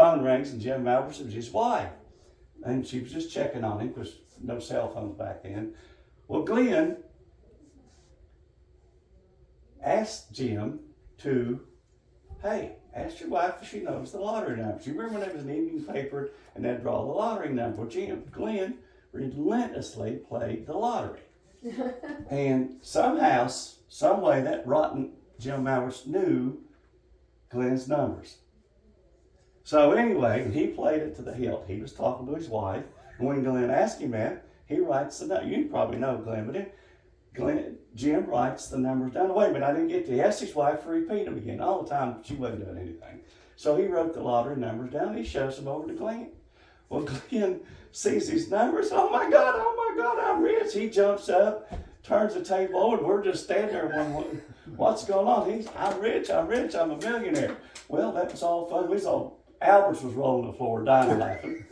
phone rings, and Jim Albers was his wife. And she was just checking on him because no cell phones back then. Well, Glenn asked Jim to, hey, ask your wife if she knows the lottery numbers. You remember when there was an evening paper and they'd draw the lottery number? Well, Glenn relentlessly played the lottery. And somehow, some way, that rotten Jim Mowers knew Glenn's numbers. So anyway, he played it to the hilt. He was talking to his wife, and when Glenn asked him that, he writes the number. You probably know Glenn, but Jim writes the numbers down. Wait a minute, I didn't get to. He asked his wife to repeat them again. All the time, she wasn't doing anything. So he wrote the lottery numbers down. He shows them over to Glenn. Well, Glenn sees these numbers. Oh my God, I'm rich. He jumps up, turns the table over, and we're just standing there wondering, what's going on? I'm rich, I'm a millionaire. Well, that was all fun. Alberts was rolling the floor, dying laughing.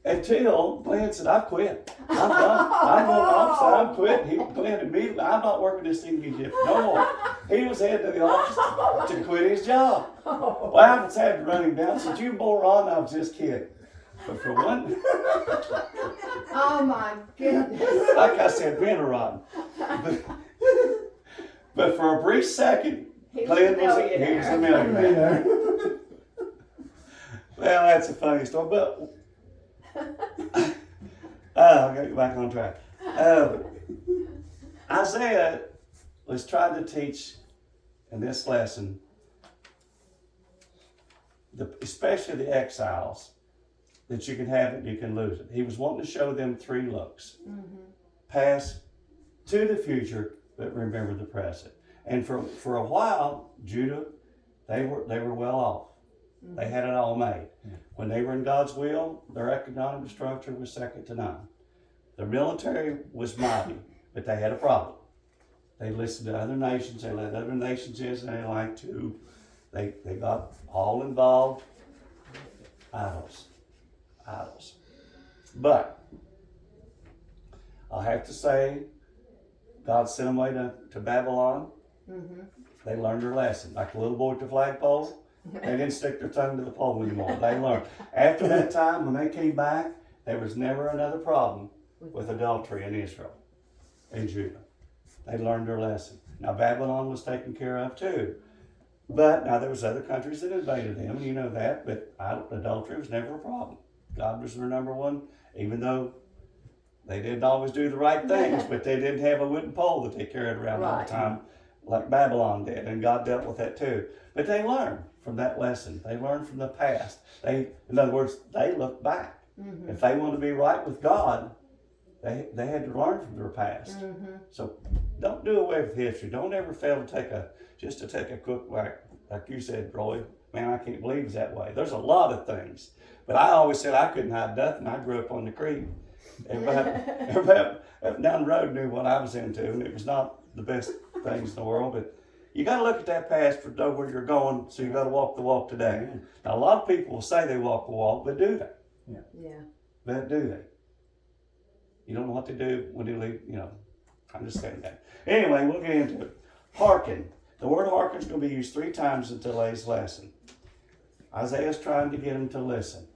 Until Glenn said, I quit. I'm done. I'm going off, so I'm quitting. Glenn immediately, I'm not working this TV shift no more. He was heading to the office to quit his job. Well, Alberts had to run him down. Said, you moron, I was just kidding. But for one, oh my goodness. like I said, being a rotten. But for a brief second, Glenn was a millionaire. Well, that's a funny story, but I'll get back on track. Isaiah was trying to teach in this lesson, especially the exiles, that you can have it, you can lose it. He was wanting to show them three looks. Mm-hmm. Past to the future, but remember the present. And for a while, Judah, they were well off. Mm-hmm. They had it all made. Yeah. When they were in God's will, their economic structure was second to none. Their military was mighty, but they had a problem. They listened to other nations, they let other nations in, and they got all involved. Idols. But I'll have to say, God sent them away to Babylon. Mm-hmm. They learned their lesson. Like the little boy at the flagpole, they didn't stick their tongue to the pole anymore. They learned. After that time, when they came back, there was never another problem with adultery in Israel, in Judah. They learned their lesson. Now Babylon was taken care of too. But now there was other countries that invaded them, and you know that, but adultery was never a problem. God was their number one, even though they didn't always do the right things, but they didn't have a wooden pole that they carried around all the time like Babylon did, and God dealt with that too. But they learned from that lesson. They learned from the past. In other words, they looked back. Mm-hmm. If they wanted to be right with God, they had to learn from their past. Mm-hmm. So don't do away with history. Don't ever fail to take a quick, like you said, Roy, man, I can't believe it's that way. There's a lot of things. But I always said I couldn't hide nothing. I grew up on the creek. Everybody up down the road knew what I was into, and it was not the best things in the world, but you got to look at that past to know where you're going, so you got to walk the walk today. Now, a lot of people will say they walk the walk, but do they? Yeah. But do they? You don't know what to do when you leave, I'm just saying that. Anyway, we'll get into it. Hearken. The word hearken is going to be used 3 times in today's lesson. Isaiah's trying to get them to listen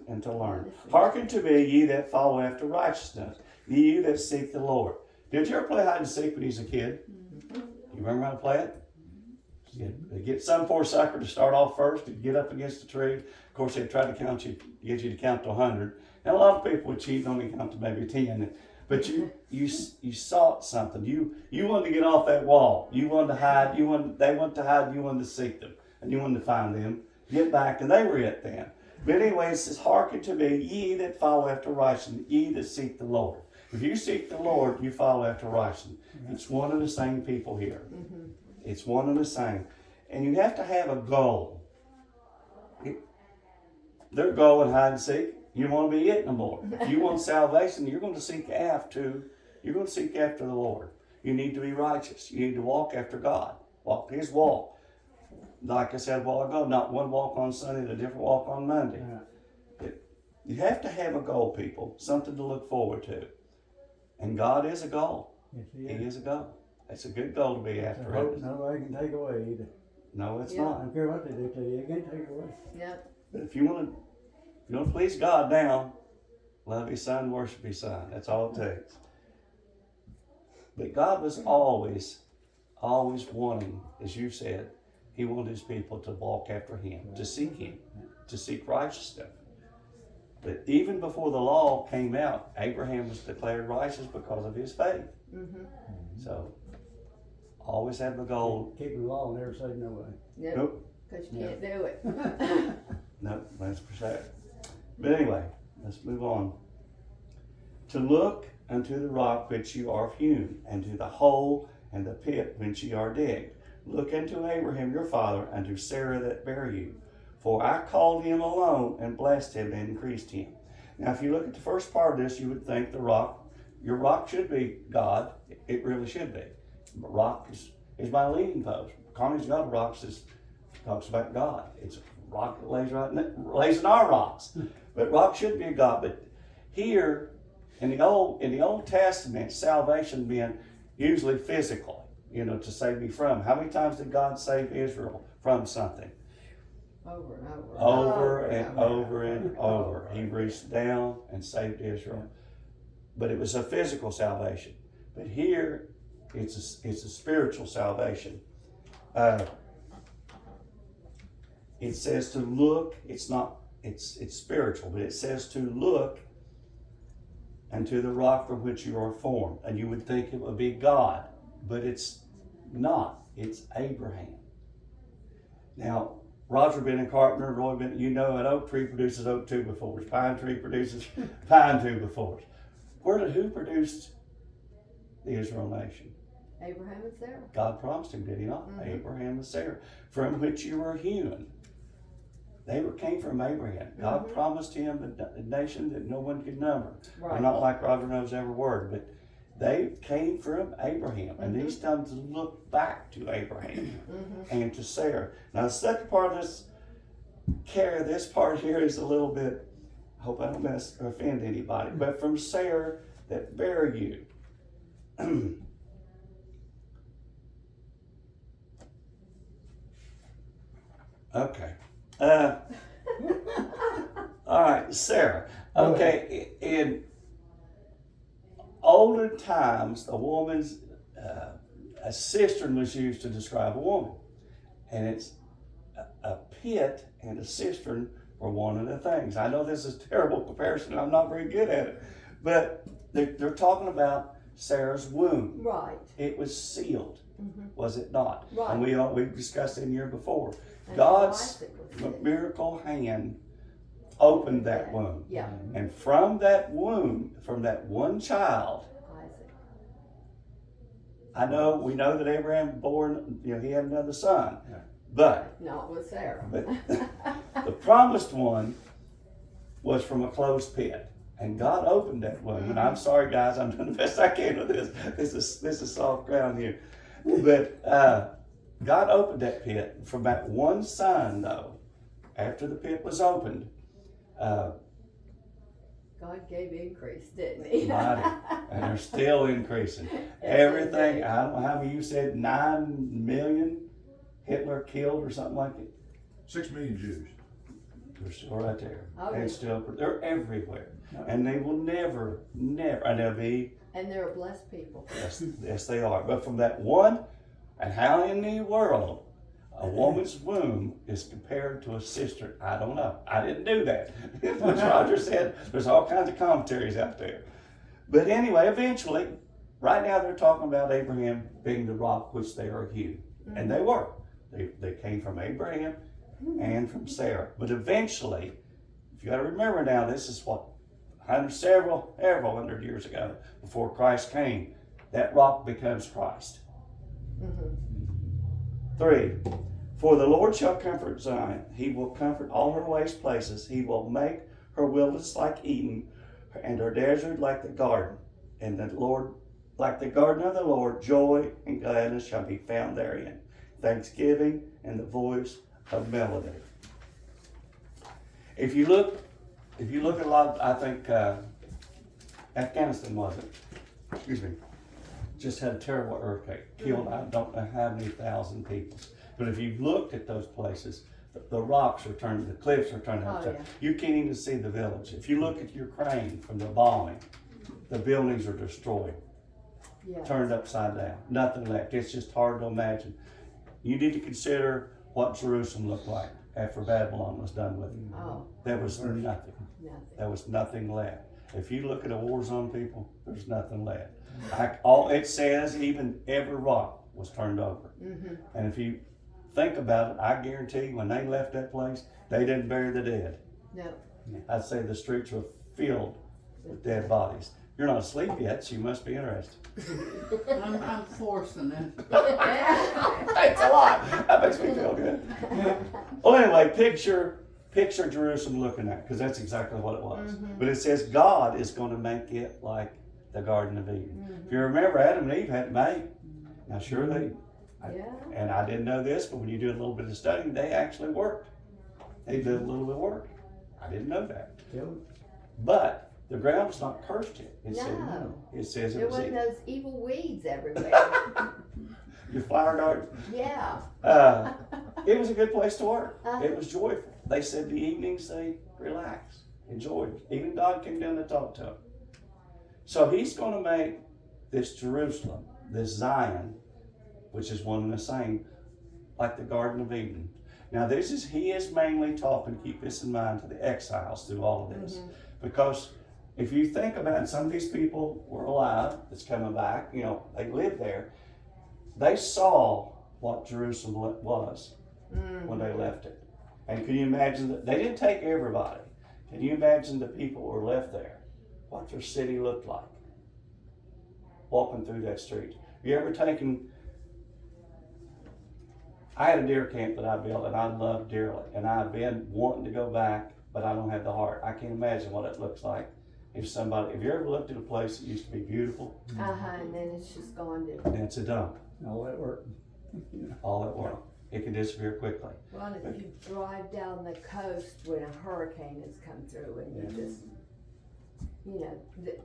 and to learn. Hearken to me, ye that follow after righteousness, ye that seek the Lord. Did you ever play hide and seek when you was a kid? Mm-hmm. You remember how to play it? They get some poor sucker to start off first, to get up against the tree. Of course, they try to get you to count to 100. And a lot of people would cheat and only count to maybe 10. But you sought something. You wanted to get off that wall. You wanted to hide. They wanted to hide. You wanted to seek them, and you wanted to find them. Get back, and they were it then. But anyway, it says, hearken to me, ye that follow after righteousness, ye that seek the Lord. If you seek the Lord, you follow after righteousness. It's one and the same people here. Mm-hmm. It's one and the same. And you have to have a goal. Their goal in hide and seek, you want to be it no more. If you want salvation, you're going to seek after the Lord. You need to be righteous. You need to walk after God. Walk His walk. Like I said a while ago, not one walk on Sunday and a different walk on Monday. Yeah. You have to have a goal, people, something to look forward to. And God is a goal. Yes, He is a goal. It's a good goal to be after. Hope nobody can take away either. No, it's Yeah. I not. don't care what they do to you, you can't take it away. Yep. But if you want to please God now, love His Son, worship His Son. That's all it takes. But God was always wanting, as you said, He wanted His people to walk after Him, to seek Him, to seek righteousness. But even before the law came out, Abraham was declared righteous because of his faith. Mm-hmm. So, always have the goal. Keep the law and never say no way. Yep. Nope. Because you can't do it. No, that's for sure. But anyway, let's move on. To look unto the rock which you are hewn, and to the hole and the pit which ye are digged. Look unto Abraham your father, and to Sarah that bare you. For I called him alone, and blessed him, and increased him. Now, if you look at the first part of this, you would think the rock, your rock should be God. It really should be. But rock is my leaning post. Connie's got rocks that talks about God. It's a rock that lays in our rocks. But rock should be a God. But here, in the Old Testament, salvation meant usually physical, to save me from. How many times did God save Israel from something? Over and over. Over and over and over. He reached down and saved Israel. But it was a physical salvation. But here, it's a spiritual salvation. It says to look. It's spiritual, but it says to look unto the rock from which you are formed. And you would think it would be God, but it's not. It's Abraham. Now, Roger been a carpenter, Roy been, an oak tree produces oak two-by-fours. Pine tree produces pine two-by-fours. Who produced the Israel nation? Abraham and Sarah. God promised him, did He not? Mm-hmm. Abraham and Sarah, from which you were hewn. They came from Abraham. God Mm-hmm. promised him a nation that no one could number. Right. I'm not like Roger knows every word, but they came from Abraham, and Mm-hmm. these times to look back to Abraham Mm-hmm. and to Sarah. Now, the second part of this part here is a little bit, I hope I don't offend anybody, but from Sarah that bare you. Okay. All right, Sarah. Okay, in older times, a cistern was used to describe a woman, and it's a pit and a cistern were one of the things. I know this is a terrible comparison. I'm not very good at it, but they're talking about Sarah's womb. Right. It was sealed, Mm-hmm. was it not? Right. And we discussed it in here before. And God's Isaac was sick. miracle hand opened that womb. Yeah. And from that womb, from that one child, Isaac. we know that Abraham born, he had another son. But Not with Sarah. the promised one was from a closed pit. And God opened that womb. And I'm sorry, guys, I'm doing the best I can with this. This is soft ground here. But God opened that pit. From that one son, though, after the pit was opened, God gave increase, didn't He? mighty, and they're still increasing. Everything, indeed. I don't know how many you said, 9 million Hitler killed or something like it. 6 million Jews. They're still right there. Oh, And yeah. they're everywhere. And they will never, and they'll be, And they're a blessed people. yes they are. But from that one, and how in the world a woman's womb is compared to a cistern, I don't know. I didn't do that. As Roger said, there's all kinds of commentaries out there. But anyway, eventually, right now they're talking about Abraham being the rock which they are hewn. Mm-hmm. And they were. They came from Abraham and from Sarah. But eventually, if you got to remember now, this is what, several hundred years ago, before Christ came, that rock becomes Christ. Mm-hmm. 3, for the Lord shall comfort Zion. He will comfort all her waste places. He will make her wilderness like Eden, and her desert like the garden. And the Lord, like the garden of the Lord, joy and gladness shall be found therein. Thanksgiving and the voice of melody. If you look at a lot, I think Afghanistan was it? Excuse me. Just had a terrible earthquake. Killed I don't know how many thousand people. But if you looked at those places, the rocks are turned, the cliffs are turned Oh, upside. yeah. You can't even see the village. If you look at Ukraine from the bombing, the buildings are destroyed, Yeah. turned upside down, nothing left. It's just hard to imagine. You need to consider what Jerusalem looked like after Babylon was done with it. Oh, There was nothing. nothing. There was nothing left. If you look at a war zone, people, there's nothing left. It says even every rock was turned over. Mm-hmm. And if you think about it, I guarantee you, when they left that place, they didn't bury the dead. No. I'd say the streets were filled with dead bodies. You're not asleep yet, so you must be interested. I'm forcing it. Thanks a lot. That makes me feel good. Well, anyway, picture Jerusalem looking at, because that's exactly what it was. Mhm. But it says God is going to make it like the Garden of Eden. If you remember, Adam and Eve had to mate. Now, sure they, Yeah. and I didn't know this, but when you do a little bit of studying, they actually worked. They did a little bit of work. I didn't know that. Killed But the ground was not cursed yet. It said, No. it says it There was wasn't Eden. those evil weeds everywhere. Your flower garden. Yeah. It was a good place to work. Uh-huh. It was joyful. They said the evenings they relaxed, enjoyed. Even God came down to talk to them. So he's going to make this Jerusalem, this Zion, which is one and the same, like the Garden of Eden. Now he is mainly talking, keep this in mind, to the exiles through all of this. Mhm. Because if you think about it, some of these people were alive that's coming back, they lived there. They saw what Jerusalem was when they left it. And can you imagine that they didn't take everybody? Can you imagine the people who were left there, what their city looked like, walking through that street? You ever taken, I had a deer camp that I built and I loved dearly, and I've been wanting to go back, but I don't have the heart. I can't imagine what it looks like if you ever looked at a place that used to be beautiful, And then it's just gone to. and it's a dump, all that work. all at once. It can disappear quickly. Well, if you drive down the coast when a hurricane has come through and you Yeah. just,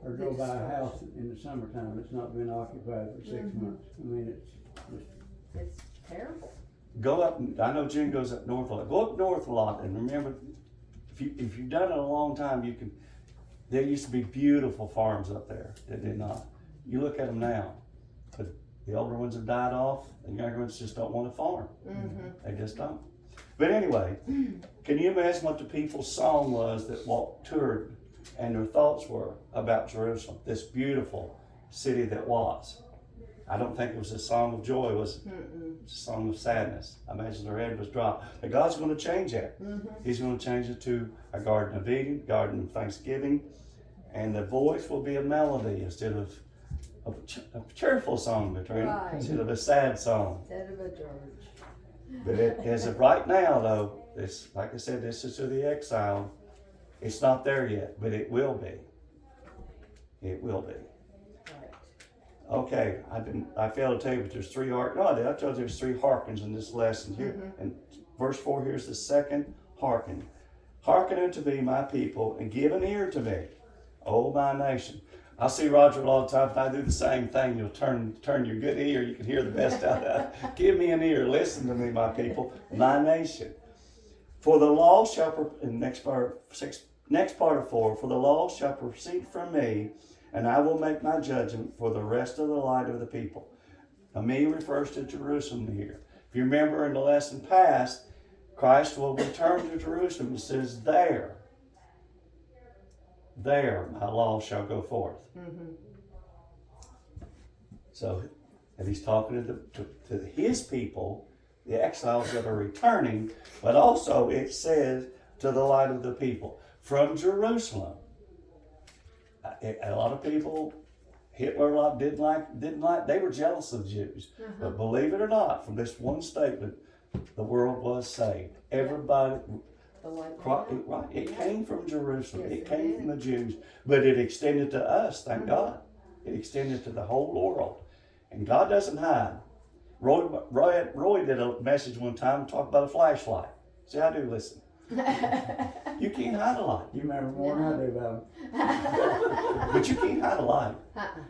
Or go by a house in the summertime that's not been occupied for 6 Mhm. months. I mean, It's terrible. Go up, I know June goes up north a lot. Go up north a lot and remember, if you've done it a long time, there used to be beautiful farms up there that did not. You look at them now, but the older ones have died off, the younger ones just don't want to farm. Mm-hmm. They just don't. But anyway, can you imagine what the people's song was that toured and their thoughts were about Jerusalem, this beautiful city that was? I don't think it was a song of joy, it was a song of sadness. I imagine their head was dropped. But God's going to change that. Mm-hmm. He's going to change it to a garden of Eden, garden of thanksgiving, and the voice will be a melody instead of a cheerful song, Katrina, Right. instead of a sad song. Instead of a dirge. But as of right now, though, this, like I said, this is to the exile. It's not there yet, but it will be. It will be. Right. Okay, I failed to tell you, but there's three I told you there's three hearkens in this lesson here. Mhm. And verse 4, here's the second hearken. Hearken unto me, my people, and give an ear to me, O my nation. I see Roger a lot of times, and I do the same thing. You'll turn your good ear, you can hear the best out of it. Give me an ear, listen to me, my people, my nation. For the law shall, next part of 4, for the law shall proceed from me, and I will make my judgment for the rest of the light of the people. Now, me refers to Jerusalem here. If you remember in the lesson past, Christ will return to Jerusalem. It says, there my law shall go forth. Mm-hmm. So, and he's talking to his people, the exiles that are returning, but also it says to the light of the people from Jerusalem. A lot of people, Hitler didn't like, they were jealous of Jews. But believe it or not, from this one statement, the world was saved. Everybody, The light. right, it came from Jerusalem. Yes, It it came did. from the Jews, but it extended to us, thank God. It extended to the whole world. And God doesn't hide. Roy did a message one time talking about a flashlight. See, I do listen. You can't hide a light. you remember more than I do about it. But you can't hide a light. Uh-uh.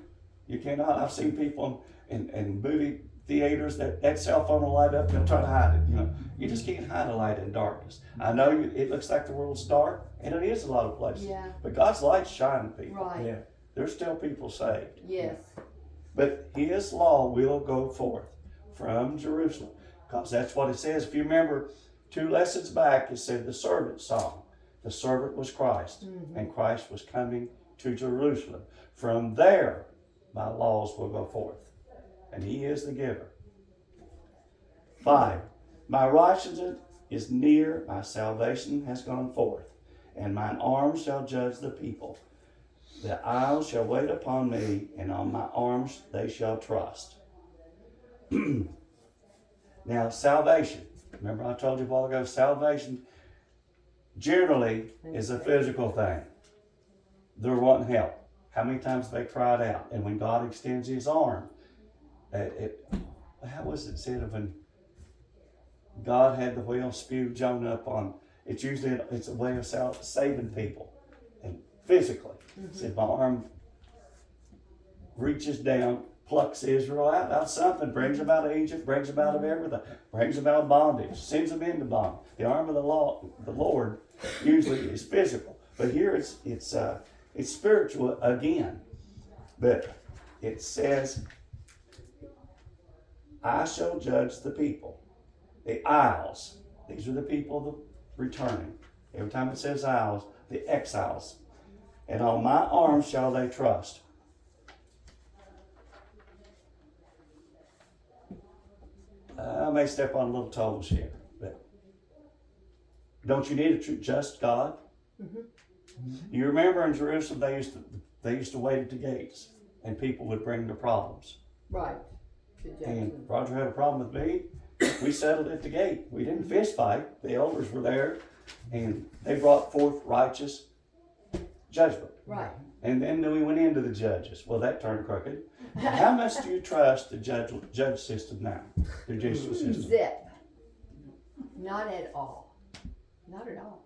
You cannot. I've seen people in movie theaters, that cell phone will light up and try to hide it. You know, you just can't hide a light in darkness. I know it looks like the world's dark, and it is a lot of places. Yeah. But God's light's shining people. Right. Yeah. There's still people saved. Yes. But His law will go forth from Jerusalem. Because that's what it says. If you remember 2 lessons back, it said the servant song. The servant was Christ, and Christ was coming to Jerusalem. From there, my laws will go forth. And He is the giver. 5, my righteousness is near, my salvation has gone forth, and mine arms shall judge the people. The isles shall wait upon me, and on my arms they shall trust. Now, salvation. Remember I told you a while ago, salvation generally is a physical thing. They're wanting help. How many times they cried out? And when God extends His arm, how was it said of when God had the whale spew Jonah up on? It's usually it's a way of saving people, and physically. Said my arm reaches down, plucks Israel out something, brings them out of Egypt, brings them out of everything, brings them out of bondage, sends them into bondage. The arm of the Lord usually is physical, but here it's spiritual again. But it says, I shall judge the people. The isles, these are the people that returning. Every time it says isles, the exiles. And on my arm shall they trust. I may step on little toes here, but don't you need a true just God? You remember in Jerusalem they used to wait at the gates, and people would bring their problems. Right. And Roger had a problem with me. We settled at the gate. We didn't fist fight. The elders were there, and they brought forth righteous judgment. Right. And then we went into the judges. Well, that turned crooked. How much do you trust the judge system now? The judicial system? Zip. Not at all. Not at all.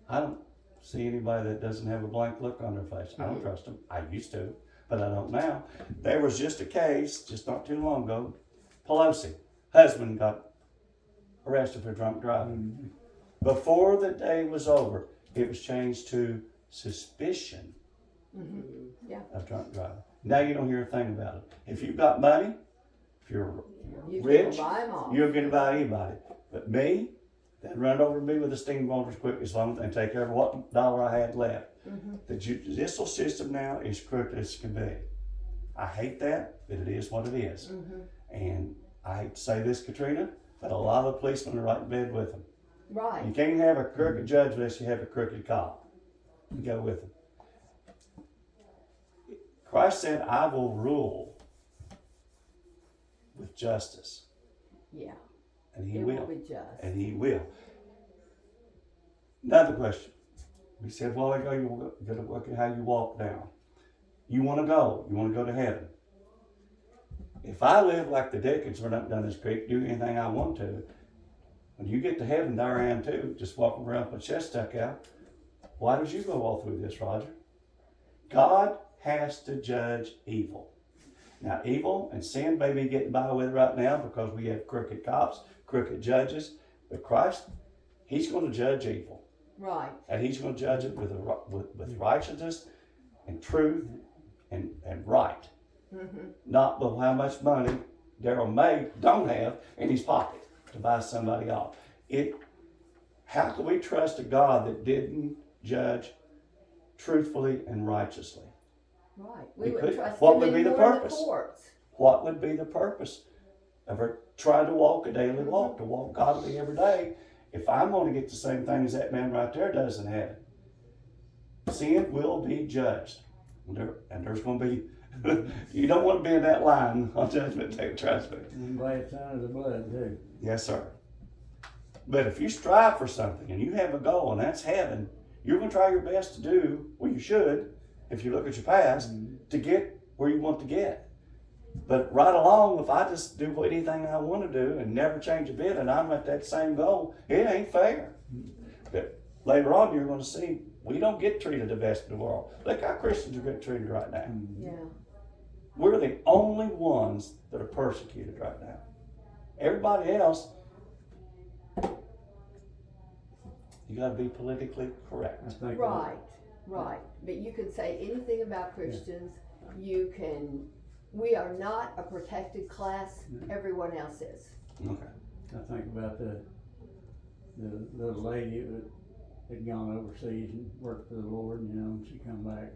I don't see anybody that doesn't have a blank look on their face. I don't trust them. I used to, but I don't now. There was just a case, just not too long ago. Pelosi, husband got arrested for drunk driving. Before the day was over, it was changed to suspicion of drunk driving. Now you don't hear a thing about it. If you've got money, if you're rich, you're going to buy anybody. But me, they'd run over me with a steamboat as quick as long and take every what dollar I had left. The judicial system now is crooked as can be. I hate that, but it is what it is. And I hate to say this, Katrina, but a lot of the policemen are right in bed with them. Right. You can't have a crooked judge unless you have a crooked cop. You go with them. Christ said, I will rule with justice. Yeah. And He It will. be just. And He will. Another question. We said, well, I go, you're going to look at how you walk down. You want to go. You want to go to heaven. If I live like the Dickens run up and down this creek, do anything I want to, when you get to heaven, there I am too, just walking around with my chest stuck out. Why did you go all through this, Roger? God has to judge evil. Now, evil and sin may be getting by with right now because we have crooked cops, crooked judges. But Christ, He's going to judge evil. Right. And He's going to judge it with righteousness and truth and right. Not with how much money Darol don't have in his pocket to buy somebody off. How can we trust a God that didn't judge truthfully and righteously? Right. We Because would trust what him would be the anymore in purpose? courts. What would be the purpose of her trying to walk a daily walk, to walk godly every day, if I'm going to get the same thing as that man right there does in heaven? Sin will be judged. And there's going to be, you don't want to be in that line on judgment day, trust me. And by the sign of the blood too. Yes, sir. But if you strive for something and you have a goal and that's heaven, you're going to try your best to do, well, you should, if you look at your past, to get where you want to get. But right along, if I just do anything I want to do and never change a bit and I'm at that same goal, it ain't fair. But later on, you're going to see we don't get treated the best in the world. Look how Christians are getting treated right now. Yeah. We're the only ones that are persecuted right now. Everybody else, you gotta be politically correct. I think. Right, right. But you can say anything about Christians. You can, we are not a protected class. Everyone else is. Okay. I think about the little lady that had gone overseas and worked for the Lord, you know, and she come back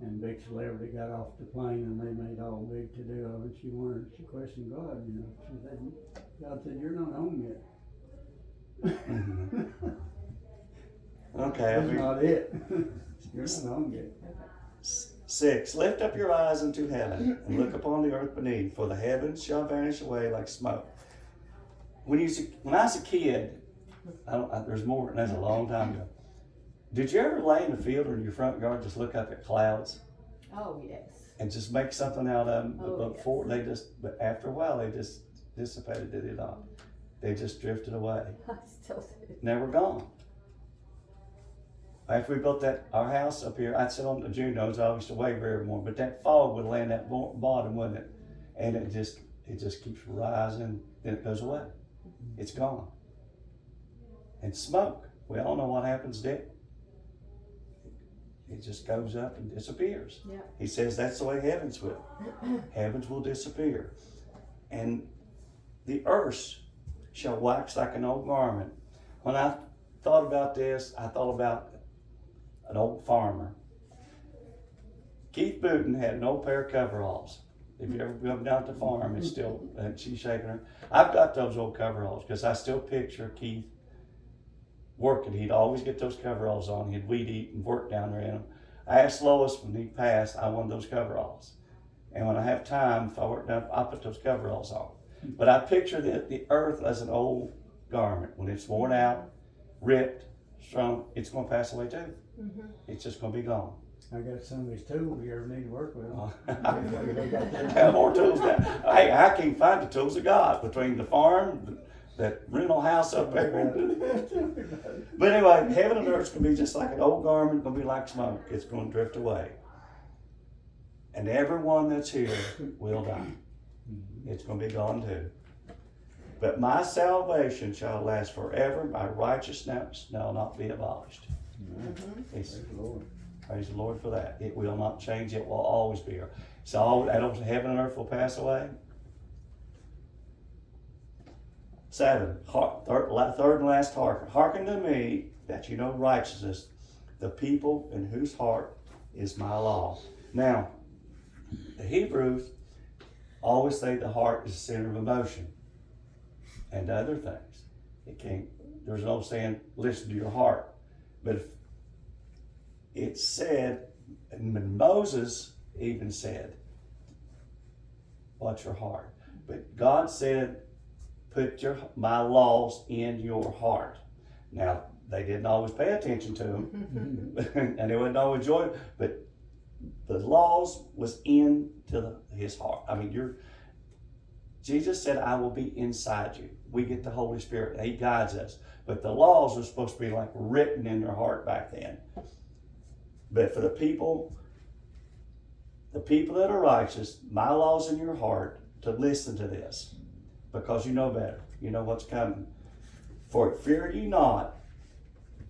and big celebrity got off the plane and they made all big to do of it. She questioned God, you know. She said, God said, you're not home yet. Mm-hmm. Okay. That's not it. You're not home yet. 6, lift up your eyes unto heaven and look upon the earth beneath, for the heavens shall vanish away like smoke. When I was a kid, there's more, and that's a long time ago. Did you ever lay in the field or in your front yard, just look up at clouds Oh, yes. and just make something out of them? Oh, But after a while, they just dissipated, did it not? They just drifted away. I still do. Never gone. After we built our house up here, I'd sit on the Junos. I used to wave every morning, but that fog would land at bottom, wouldn't it? And it just keeps rising, then it goes away. It's gone. And smoke, we all know what happens there. It just goes up and disappears. Yeah. He says that's the way heavens will. Heavens will disappear. And the earth shall wax like an old garment. When I thought about this, I thought about an old farmer. Keith Booten had an old pair of coveralls. If you ever go down to the farm, it's still, and she's shaking her. I've got those old coveralls because I still picture Keith working. He'd always get those coveralls on. He'd weed eat and work down there in them. I asked Lois when he passed, I wanted those coveralls. And when I have time, if I work down, I'll put those coveralls on. But I picture the earth as an old garment. When it's worn out, ripped, strung, it's going to pass away too. Mm-hmm. It's just going to be gone. I got some of these tools you ever need to work with. I have more tools now. Hey, I can't find the tools of God between the farm, that rental house up there. But anyway, heaven and earth's going to be just like an old garment, going to be like smoke. It's going to drift away. And everyone that's here will die. It's going to be gone too. But my salvation shall last forever. My righteousness shall not be abolished. Praise the Lord. Praise the Lord for that. It will not change. It will always be here. So heaven and earth will pass away. 7, third and last hearken. Hearken to me that you know righteousness, the people in whose heart is my law. Now, the Hebrews always say the heart is the center of emotion and other things. There's no saying, listen to your heart. But if it said, and when Moses even said, what's your heart? But God said, put my laws in your heart. Now, they didn't always pay attention to them, and they wouldn't always enjoy it, but the laws was into his heart. I mean, Jesus said, I will be inside you. We get the Holy Spirit. He guides us. But the laws were supposed to be like written in their heart back then. But for the people that are righteous, my law's in your heart to listen to this. Because you know better. You know what's coming. For fear ye not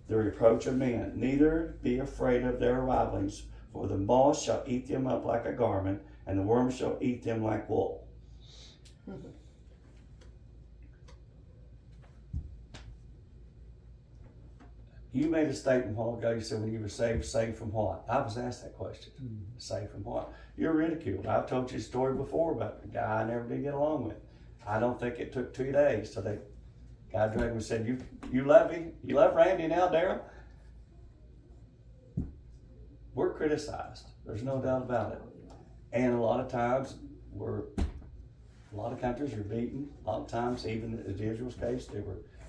the reproach of men, neither be afraid of their rivalings, for the moth shall eat them up like a garment, and the worm shall eat them like wool. You made a statement a while ago. You said when you were saved from what? I was asked that question. Saved from what? You're ridiculed. I've told you a story before about the guy I never did get along with. I don't think it took 2 days. So the guy dragged me and said, you love him? You love Randy now, Darol? We're criticized. There's no doubt about it. And a lot of times, a lot of countries are beaten. A lot of times, even in Israel's case,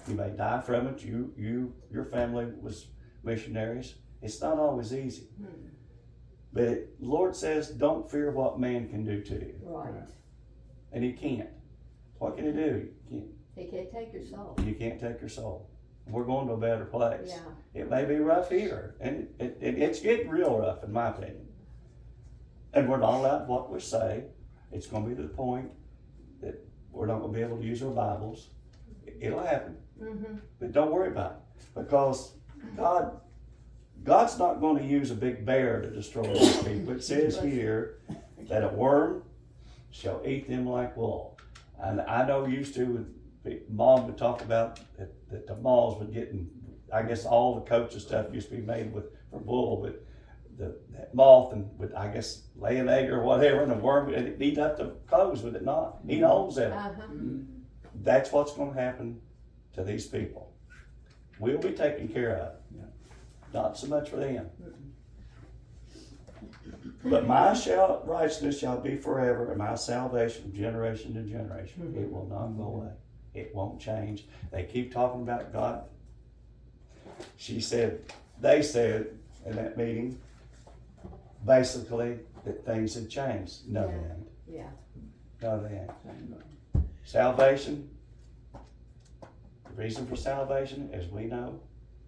you may die from it. Your family was missionaries. It's not always easy. But the Lord says, don't fear what man can do to you. Right. And he can't. What can he do? He can't take your soul. You can't take your soul. We're going to a better place. Yeah. It may be rough here, and it's getting real rough, in my opinion. And we're not allowed what we say. It's gonna be to the point that we're not gonna be able to use our Bibles. It'll happen, but don't worry about it, because God's not gonna use a big bear to destroy these people. It says here that a worm shall eat them like wool. And I know used to, Mom would talk about that the malls would get, I guess all the coaches stuff used to be made from wool, but that moth would, I guess, lay an egg or whatever, and the worm would eat up the clothes, would it not? Eat holes in them. That's what's gonna happen to these people. We'll be taken care of. Not so much for them. But my righteousness shall be forever, and my salvation from generation to generation. It will not go away. It won't change. They keep talking about God. They said in that meeting, basically, that things had changed. No, they ain't. Yeah. No, they ain't. Salvation, the reason for salvation, as we know,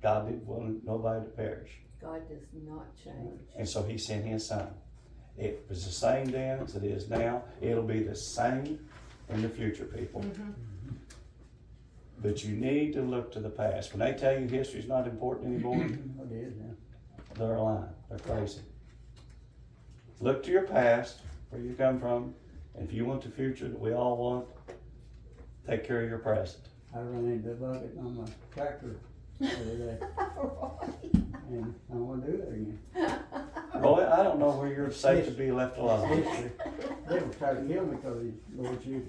God didn't want nobody to perish. God does not change. And so he sent his son. It was the same then as it is now. It'll be the same in the future, people. But you need to look to the past. When they tell you history's not important anymore, It is, yeah. they're lying. They're crazy. Look to your past, where you come from. And if you want the future that we all want, take care of your present. I ran into a bucket on my tractor the other day, and I don't wanna do it again. Boy, I don't know where you're safe to be left alone. History. They were trying to kill me because the Lord's using me.